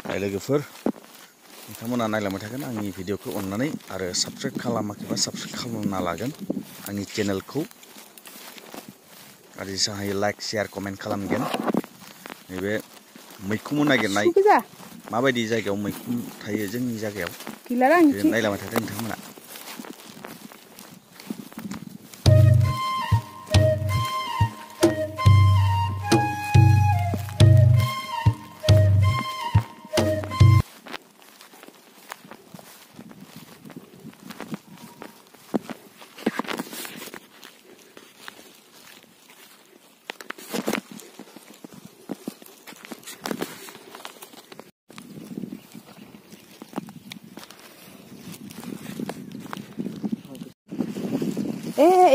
लोगोफोर नोंथांमोना नायलांबाय थागोन आंनि भिडिअखौ अननानै आरो साबस्क्राइब खालामाखैबा साबस्क्राइब खालामना लागोन आंनि चेनेलखौ आरो जेसेबां हायो लाइक शेयार कमेन्ट खालामगोन। नैबे मैखुन नागिरनाय माबायदि जायगायाव मैखुन थायो जोंनि जायगायाव नायलांबाय थादों नोंथांमोना।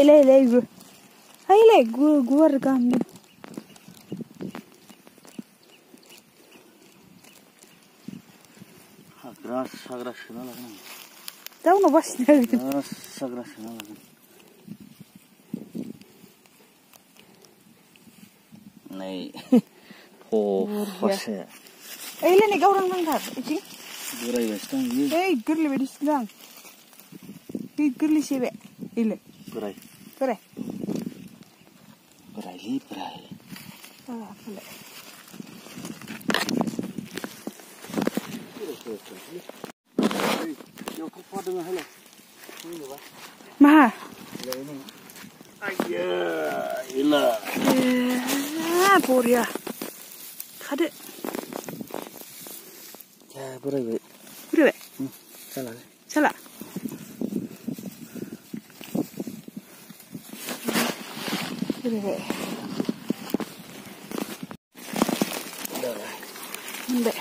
Ile ibu, ile gua rekam ni. Sagras kena lagi. Tahu no bas ni. Sagras kena lagi. Nih, fase. Ile ni kau orang mangkar, isi? Burai western ni. Gerli bedi sedang. Gerli siapa? Ile. Burai. Burai. Burai. Ah, boleh. Yo, kau pada dengan hello. Ini apa? Mah. Ini. Ayah, ilah. Boria. Ada. Ya, burai. Burai. Salah. Salah. Burai. Burai.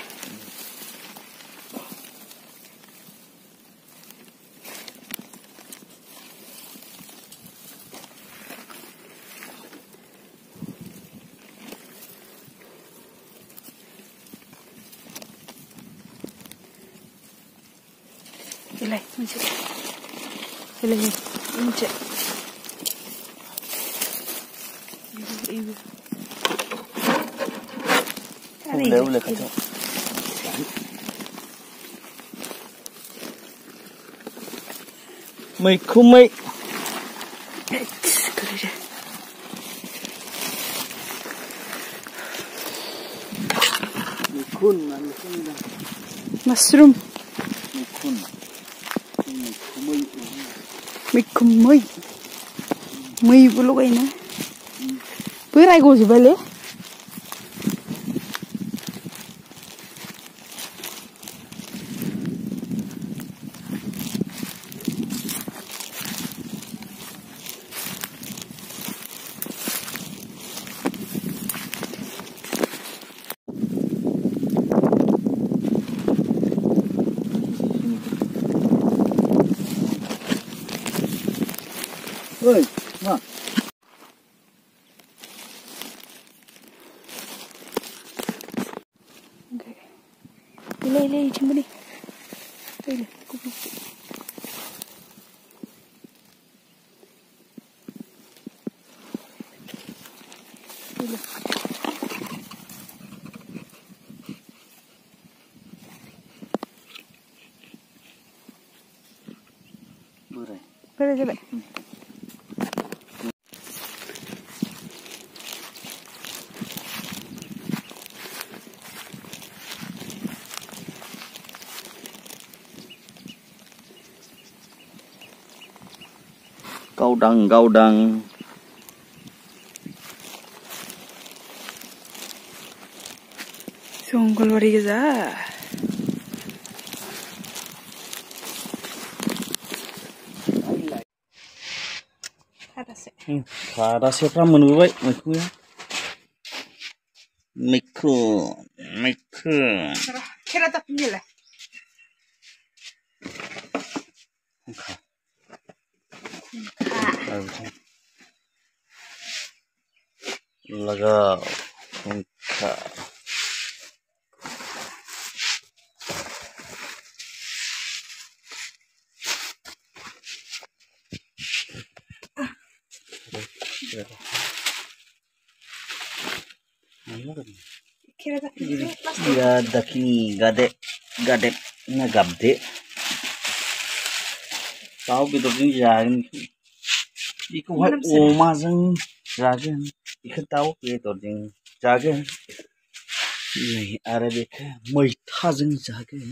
Ilai, macam. Ilai, macam. Ibu. Boleh kacau. Kumai. Mushroom. Kumai. Mai bulu kain na. Berai go je bale. Oi, ma. Okay. Ilai, cuma ni. Ilai, kupu. Ilai. Burai je. Gaudang. Songgol bari gaza. Ada siapa menurut mereka? Mereka. Kira tak ni lah. Laga. Biar dakini gadek na gabde. Tahu bedorjing jagen. Iku hai oma jeng jagen. Iku tahu bedorjing jagen. Ini are beka मैथा jeng jagen.